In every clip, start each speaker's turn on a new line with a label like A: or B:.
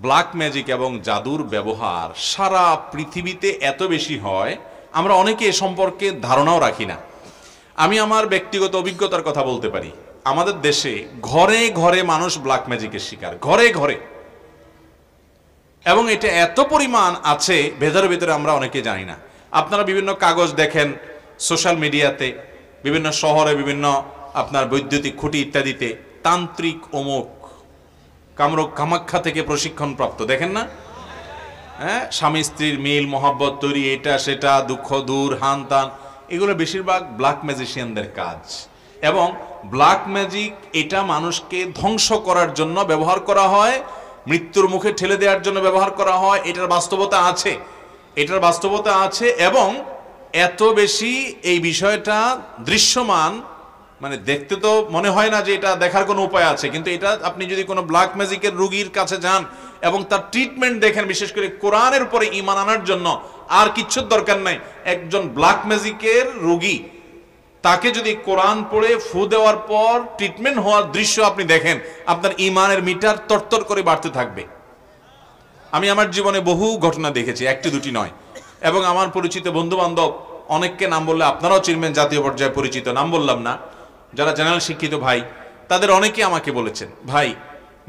A: Black magic এবং জাদুর ব্যবহার সারা পৃথিবীতে এত বেশি হয়, আমরা অনেকে এ সম্পর্কে ধারণাও রাখি না। আমি আমার ব্যক্তিগত অভিজ্ঞতার কথা বলতে পারি। আমাদের দেশে ঘরে ঘরে মানুষ ব্ল্যাক ম্যাজিকের শিকার, ঘরে ঘরে, এবং এটা এত পরিমাণ আছে ভেতরে ভেতরে আমরা অনেকে জানি না। আপনারা বিভিন্ন কাগজ দেখেন সোশ্যাল মিডিয়াতে, বিভিন্ন শহরে, বিভিন্ন আপনার বৈদ্যুতিক খুঁটি ইত্যাদিতে তান্ত্রিক অমুক কামরূপ কামাখ্যা থেকে প্রশিক্ষণ প্রাপ্ত, দেখেন না? হ্যাঁ, স্বামী স্ত্রীর মিল মহব্বত তৈরি, এটা সেটা, দুঃখ দূর, হান তান, এগুলো বেশিরভাগ ব্ল্যাক ম্যাজিশিয়ানদের কাজ। এবং ব্ল্যাক ম্যাজিক এটা মানুষকে ধ্বংস করার জন্য ব্যবহার করা হয়, মৃত্যুর মুখে ঠেলে দেওয়ার জন্য ব্যবহার করা হয়। এটার বাস্তবতা আছে, এটার বাস্তবতা আছে। এবং এত বেশি এই বিষয়টা দৃশ্যমান, মানে দেখতে তো মনে হয় না যে এটা দেখার কোনো উপায় আছে, কিন্তু এটা আপনি যদি কোনো ব্ল্যাক ম্যাজিকের রোগীর কাছে যান এবং তার ট্রিটমেন্ট দেখেন, বিশেষ করে কোরআনের উপরে ঈমান আনার জন্য, আর কিচ্ছুর দরকার নাই। একজন ব্ল্যাক ম্যাজিকের রোগী, তাকে যদি কোরআন পড়ে ফু দেওয়ার পর ট্রিটমেন্ট হওয়ার দৃশ্য আপনি দেখেন, আপনার ঈমানের মিটার তরতর করে বাড়তে থাকবে। আমি আমার জীবনে বহু ঘটনা দেখেছি, একটি দুটি নয়। এবং আমার পরিচিত বন্ধু বান্ধব অনেককে নাম বললে আপনারাও চিনবেন, জাতীয় পর্যায়ে পরিচিত, নাম বললাম না, যারা জেনারেল শিক্ষিত ভাই, তাদের অনেকে আমাকে বলেছেন, ভাই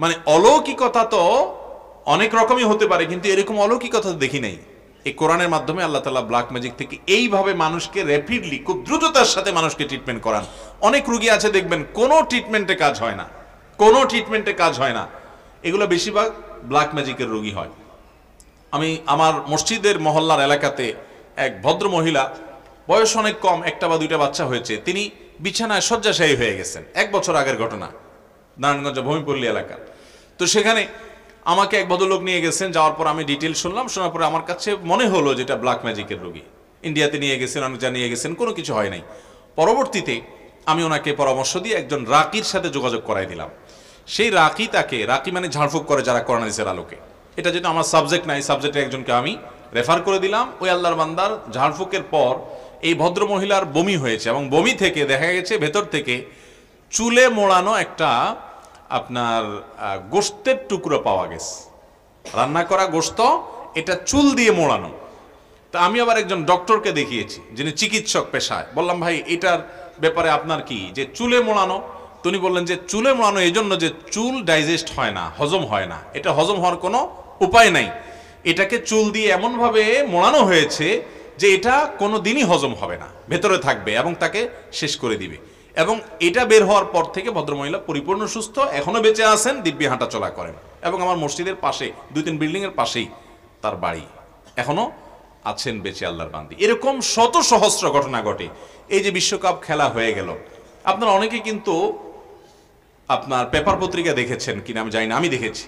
A: মানে অলৌকিকতা তো অনেক রকমই হতে পারে, কিন্তু এরকম অলৌকিকতা তো দেখি নাই। এই কোরআনের মাধ্যমে আল্লাহ তাআলা ব্ল্যাক ম্যাজিক থেকে এইভাবে মানুষকে র্যাপিডলি, খুব দ্রুততার সাথে মানুষকে ট্রিটমেন্ট করান। অনেক রুগী আছে দেখবেন কোনো ট্রিটমেন্টে কাজ হয় না, কোনো ট্রিটমেন্টে কাজ হয় না। এগুলো বেশিরভাগ ব্ল্যাক ম্যাজিকের রোগী হয়। আমি আমার মসজিদের মহল্লার এলাকাতে এক ভদ্র মহিলা, বয়স অনেক কম, একটা বা দুইটা বাচ্চা হয়েছে, তিনি বিছানায় শয্যাশায়ী হয়ে গেছেন। 1 বছর আগের ঘটনা, নারায়ণগঞ্জ ভূমিপল্লী এলাকা। তো সেখানে আমাকে এক ভদ্রলোক নিয়ে গেছেন, যাওয়ার পর আমি ডিটেল শুনলাম। শোনার পরে আমার কাছে মনে হলো যেটা ব্ল্যাক ম্যাজিকের রোগী। ইন্ডিয়াতে নিয়ে গেছেন, অনেক জায়গায় নিয়ে গেছেন, কোনো কিছু হয় নাই। পরবর্তীতে আমি ওনাকে পরামর্শ দিয়ে একজন রাকির সাথে যোগাযোগ করাই দিলাম। সেই রাকি, তাকে, রাকি মানে ঝাড়ফুঁক করে যারা কোরআন হাদিসের আলোকে, এটা যেটা আমার সাবজেক্ট নাই, সাবজেক্টের একজনকে আমি রেফার করে দিলাম। ওই আল্লাহর বান্দার ঝাড়ফুঁকের পর এই ভদ্র মহিলার বমি হয়েছে, এবং বমি থেকে দেখা গেছে ভেতর থেকে চুলে মোড়ানো একটা আপনার গোশতের টুকরো পাওয়া গেছে, রান্না করা গোশত, এটা চুল দিয়ে মোড়ানো। তা আমি আবার একজন ডক্টরকে দেখিয়েছি, যিনি চিকিৎসক পেশায়। বললাম, ভাই এটার ব্যাপারে আপনার কি, যে চুলে মোড়ানো? তিনি বললেন যে চুলে মোড়ানো এই জন্য যে চুল ডাইজেস্ট হয় না, হজম হয় না, এটা হজম হওয়ার কোনো উপায় নাই। এটাকে চুল দিয়ে এমনভাবে মোড়ানো হয়েছে যে এটা কোনো দিনই হজম হবে না, ভেতরে থাকবে এবং তাকে শেষ করে দিবে। এবং এটা বের হওয়ার পর থেকে ভদ্রমহিলা পরিপূর্ণ সুস্থ, এখনো বেঁচে আছেন, দিব্যি হাঁটা চলা করেন। এবং আমার মসজিদের পাশে 2-3 বিল্ডিংয়ের পাশেই তার বাড়ি, এখনো আছেন বেঁচে আল্লাহর বান্দি। এরকম শত সহস্র ঘটনা ঘটে। এই যে বিশ্বকাপ খেলা হয়ে গেল, আপনারা অনেকে কিন্তু আপনার পেপার পত্রিকা দেখেছেন কিনা আমি জানি না, আমি দেখেছি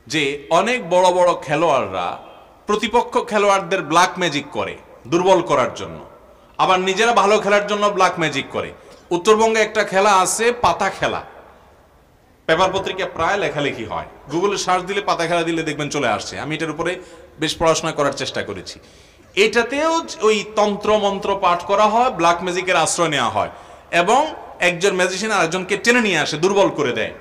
A: যে অনেক বড় বড় খেলোয়াড়রা প্রতিপক্ষ খেলোয়াড়দের ব্ল্যাক ম্যাজিক করে দুর্বল করার জন্য, আবার নিজেরা ভালো খেলার জন্য ব্ল্যাক ম্যাজিক করে। উত্তরবঙ্গে একটা খেলা আছে, পাতা খেলা, পেপার পত্রিকায় প্রায় লেখালেখি হয়, গুগলে সার্চ দিলে পাতা খেলা দিলে দেখবেন চলে আসছে। আমি এটার উপরে বেশ পড়াশোনা করার চেষ্টা করেছি। এটাতেও ওই তন্ত্র মন্ত্র পাঠ করা হয়, ব্ল্যাক ম্যাজিকের আশ্রয় নেওয়া হয়, এবং একজন ম্যাজিশিয়ান আরেকজনকে টেনে নিয়ে আসে, দুর্বল করে দেয়।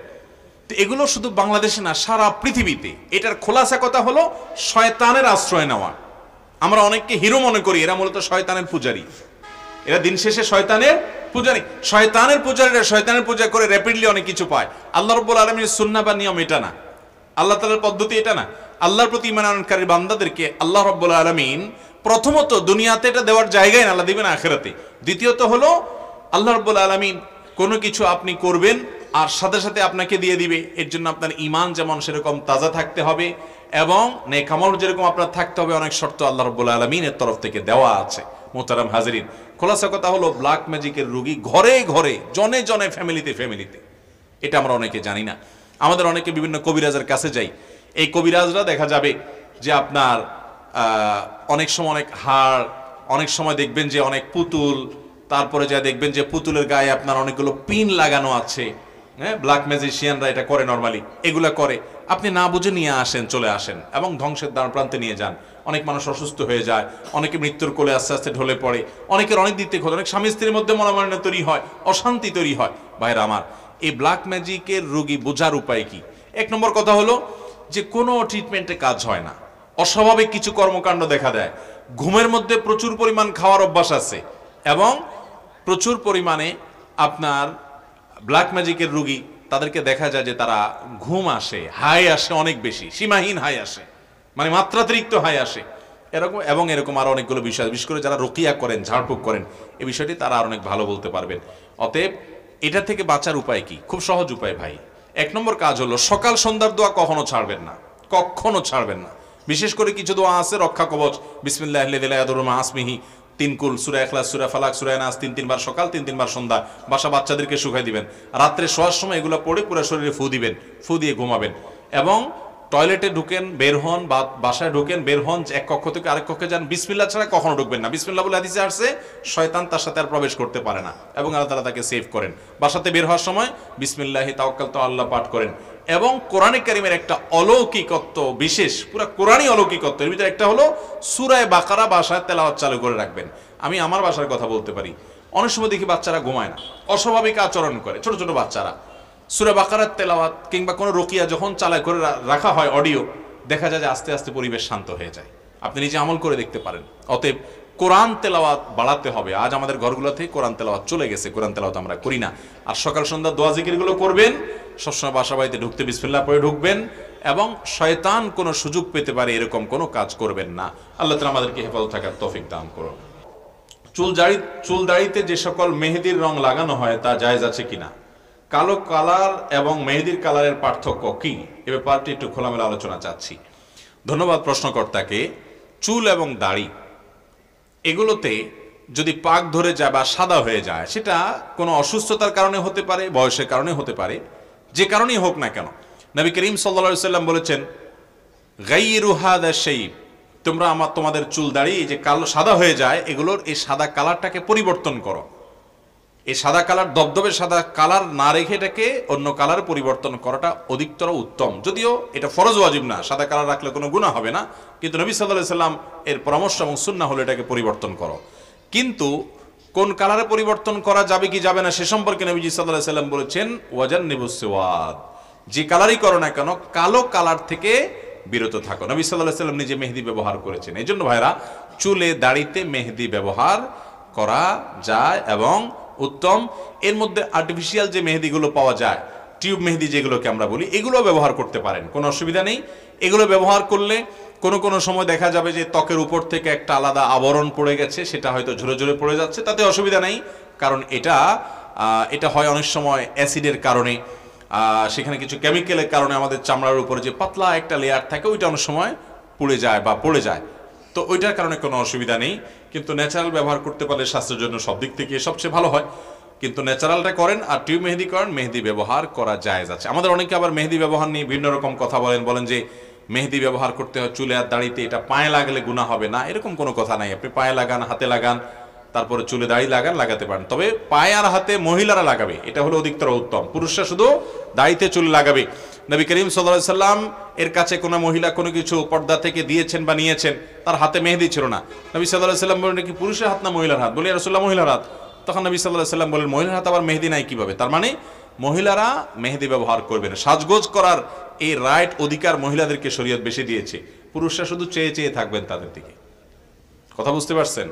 A: তো এগুলো শুধু বাংলাদেশে না, সারা পৃথিবীতে। এটার খোলাসা কথা হলো শয়তানের আশ্রয় নেওয়া। আমরা অনেককে হিরো মনে করি, এরা মূলত শয়তানের পূজারী, এরা দিন শেষে শয়তানের পূজারী। শয়তানের পূজারীরা শয়তানের পূজা করে র্যাপিডলি অনেক কিছু পায়। আল্লাহ রাব্বুল আলামিনের সুন্নাহ বা নিয়ম এটা না, আল্লাহ তাআলার পদ্ধতি এটা না। আল্লাহর প্রতি ঈমান আনয়নকারী বান্দাদেরকে আল্লাহ রাব্বুল আলামিন প্রথমত দুনিয়াতে এটা দেওয়ার জায়গায় না, আল্লাহ দিবেন আখিরাতে। দ্বিতীয়ত হলো আল্লাহ রাব্বুল আলামিন কোনো কিছু আপনি করবেন আর সাথে সাথে আপনাকে দিয়ে দিবে, এর জন্য আপনার ঈমান যেমন সেরকম তাজা থাকতে হবে, এবং নেক আমল যেরকম আপনার থাকতে হবে, অনেক শর্ত আল্লাহ রাব্বুল আলামিনের তরফ থেকে দেওয়া আছে। মোহতারাম হাজিরিন, খোলাসা কথা হলো ব্ল্যাক ম্যাজিকের রোগী ঘরে ঘরে, জনে জনে, ফ্যামিলিতে ফ্যামিলিতে। এটা আমরা অনেকে জানি না। আমাদের অনেকে বিভিন্ন কবিরাজের কাছে যাই, এই কবিরাজরা দেখা যাবে যে আপনার অনেক সময় অনেক হাড়, অনেক সময় দেখবেন যে অনেক পুতুল, তারপরে যা দেখবেন যে পুতুলের গায়ে আপনার অনেকগুলো পিন লাগানো আছে। হ্যাঁ, ব্ল্যাক ম্যাজিশিয়ানরা এটা করে, নর্মালি এগুলা করে। আপনি না বুঝে নিয়ে আসেন, চলে আসেন, এবং ধ্বংসের দ্বার প্রান্তে নিয়ে যান। অনেক মানুষ অসুস্থ হয়ে যায়, অনেকে মৃত্যুর কোলে আস্তে আস্তে ঢলে পড়ে, অনেকের অনেক দিক থেকে অনেক স্বামী স্ত্রীর মধ্যে মনোমালিন্য তৈরি হয়, অশান্তি তৈরি হয়। ভাইরা আমার, এই ব্ল্যাক ম্যাজিকের রোগী বোঝার উপায় কি? 1 নম্বর কথা হলো যে কোনো ট্রিটমেন্টে কাজ হয় না, অস্বাভাবিক কিছু কর্মকাণ্ড দেখা দেয়, ঘুমের মধ্যে প্রচুর পরিমাণ খাওয়ার অভ্যাস আছে, এবং প্রচুর পরিমাণে আপনার ব্ল্যাক ম্যাজিকের রোগী, তাদেরকে দেখা যায় যে তারা ঘুম আসে, হাই আসে অনেক বেশি, সীমাহীন হাই আসে, মানে মাত্রাতিরিক্ত হাই আসে এরকম, এবং এরকম আরো অনেকগুলো বিষয়, বিশেষ করে যারা রুকিয়া করেন, ঝাড়ফুঁক করেন, এই বিষয়টি তারা আর অনেক ভালো বলতে পারবেন। অতএব এটা থেকে বাঁচার উপায় কি? খুব সহজ উপায় ভাই। এক নম্বর কাজ হলো সকাল সন্ধ্যার দোয়া কখনো ছাড়বেন না, কখনো ছাড়বেন না। বিশেষ করে কিছু দোয়া আছে, রক্ষা কবচ, বিসমিল্লাহিল্লাযী লা ইয়াদুররু মা ইসমিহি, 3 কুল, সূরা ইখলাস, সূরা ফালাক, সূরা নাস, 3 বার সকাল, 3 বার সন্ধ্যা, বাচ্চাদেরকে শুকাই দিবেন, রাত্রে শোয়ার সময় এগুলো পড়ে পুরো শরীরে ফু দিবেন, ফু দিয়ে ঘুমাবেন। এবং টয়লেটে ঢুকেন, বের হন, বা বাসায় ঢুকেন, বের হন, এক কক্ষ থেকে আরেক কক্ষে যান, বিসমিল্লাহ ছাড়া কখনো ঢুকবেন না। বিসমিল্লাহ বলে হাদিসে আসছে শয়তান তার সাথে আর প্রবেশ করতে পারে না, এবং আল্লাহ তাআলা তাকে সেভ করেন। বাসাতে বের হওয়ার সময় বিসমিল্লাহি তাওয়াক্কালতু আল্লাহ পাঠ করেন। এবং কোরআনে কারীমের একটা অলৌকিকত্ব, বিশেষ পুরো কোরআনই অলৌকিকত্ব, এর ভিতরে একটা হলো সূরা বাকারা বাসায় তেলাওয়াত চালু করে রাখবেন। আমি আমার বাসার কথা বলতে পারি, অনেক সময় দেখি বাচ্চারা ঘুমায় না, অস্বাভাবিক আচরণ করে, ছোট ছোট বাচ্চারা। সূরা বাকারার তেলাওয়াত কিংবা কোনো রুকিয়া যখন চালায় করে রাখা হয় অডিও, দেখা যায় যে আস্তে আস্তে পরিবেশ শান্ত হয়ে যায়। আপনি নিজে আমল করে দেখতে পারেন। অতএব কোরআন তেলাওয়াত বাড়াতে হবে। আজ আমাদের ঘরগুলো থেকে কোরআন তেলাওয়াত চলে গেছে, কোরআন তেলাওয়াত আমরা করি না। আর সকাল সন্ধ্যা দোয়া জিকিরগুলো করবেন, সবসময় বাসা বাড়িতে ঢুকতে বিসমিল্লাহ পড়ে ঢুকবেন, এবং শয়তান কোনো সুযোগ পেতে পারে এরকম কোনো কাজ করবেন না। আল্লাহ তাআলা আমাদেরকে হেফাজত থাকার তৌফিক দান করুন। চুল দাড়িতে যে সকল মেহেদির রং লাগানো হয় তা জায়েজ আছে কিনা? কালো কালার এবং মেহেদির কালারের পার্থক্য কি? এ ব্যাপারটি একটু খোলামেলা আলোচনা চাচ্ছি। ধন্যবাদ প্রশ্নকর্তাকে। চুল এবং দাড়ি এগুলোতে যদি পাক ধরে যায় বা সাদা হয়ে যায়, সেটা কোনো অসুস্থতার কারণে হতে পারে, বয়সের কারণে হতে পারে, যে কারণেই হোক না কেন। নবী করিম সাল্লাল্লাহু আলাইহি সাল্লাম বলেছেন, গায়্যিরু হাযা শাইব, তোমরা তোমাদের চুল দাড়ি এই যে কালো সাদা হয়ে যায়, এগুলোর এই সাদা কালারটাকে পরিবর্তন করো। এই সাদা কালার, দবদবে সাদা কালার না রেখে এটাকে অন্য কালার পরিবর্তন করাটা অধিকতর উত্তম। যদিও এটা ফরজ ওয়াজিব না, সাদা কালার রাখলে কোনো গুনাহ হবে না, কিন্তু নবী সাল্লাল্লাহু আলাইহি সাল্লাম এর পরামর্শ এবং সুন্নাহ হলো এটাকে পরিবর্তন করো। কিন্তু কোন কালারে পরিবর্তন করা যাবে কি যাবে না সে সম্পর্কে নবীজি সাল্লাল্লাহু আলাইহি সাল্লাম বলেছেন, ওয়াজান্নিবুস সুওয়াদ, যে কালারই করো না কেন কালো কালার থেকে বিরত থাকো। নবী সাল্লাল্লাহু আলাইহি সাল্লাম নিজে মেহেদি ব্যবহার করেছেন। এই জন্য ভাইরা, চুলে দাড়িতে মেহেদি ব্যবহার করা যায় এবং উত্তম। এর মধ্যে আর্টিফিশিয়াল যে মেহেদিগুলো পাওয়া যায়, টিউব মেহেদি যেগুলোকে আমরা বলি, এগুলো ব্যবহার করতে পারেন, কোনো অসুবিধা নেই। এগুলো ব্যবহার করলে কোনো কোনো সময় দেখা যাবে যে ত্বকের উপর থেকে একটা আলাদা আবরণ পড়ে গেছে, সেটা হয়তো ঝরে ঝরে পড়ে যাচ্ছে, তাতে অসুবিধা নেই। কারণ এটা হয় অনেক সময় অ্যাসিডের কারণে, সেখানে কিছু কেমিক্যালের কারণে আমাদের চামড়ার উপরে যে পাতলা একটা লেয়ার থাকে, ওইটা অনেক সময় পুড়ে যায় বা পড়ে যায়, তো ওইটার কারণে কোনো অসুবিধা নেই। কিন্তু ন্যাচারাল ব্যবহার করতে পারলে স্বাস্থ্যের জন্য সব দিক থেকে সবচেয়ে ভালো হয়। কিন্তু ন্যাচারালটা করেন আর টিউব মেহেদি করেন, মেহেদি ব্যবহার করা জায়েজ আছে। আমাদের অনেকে আবার মেহেদি ব্যবহার নিয়ে বিভিন্ন রকম কথা বলেন যে মেহেদি ব্যবহার করতে হয় চুলে আর দাড়িতে, এটা পায়ে লাগলে গুনাহ হবে না, এরকম কোনো কথা নাই। আপনি পায়ে লাগান, হাতে লাগান, তারপরে চুলে দাড়ি লাগান, লাগাতে পারেন। তবে পায়ে আর হাতে মহিলারা লাগাবে, এটা হলো অধিকতর উত্তম। পুরুষরা শুধু দাড়িতে চুলে লাগাবে। নবী করিম সাল্লাল্লাহু আলাইহি সাল্লাম এর কাছে কোনো মহিলা কোনো কিছু পর্দা থেকে দিয়েছেন বা নিয়েছেন, তার হাতে মেহেদি ছিল না। নবী সাল্লাল্লাহু আলাইহি সাল্লাম বলেন, কি পুরুষের হাত না মহিলার হাত? বলি, ইয়া রাসূলুল্লাহ, মহিলার হাত। তখন নবী সাল্লাল্লাহু আলাইহি সাল্লাম বলেন, মহিলার হাত আবার মেহেদি নাই কিভাবে? তার মানে মহিলারা মেহেদি ব্যবহার করবেন। সাজগোজ করার এই রাইট, অধিকার মহিলাদেরকে শরীয়ত বেশি দিয়েছে। পুরুষরা শুধু চেয়ে চেয়ে থাকবেন তাদের দিকে। কথা বুঝতে পারছেন?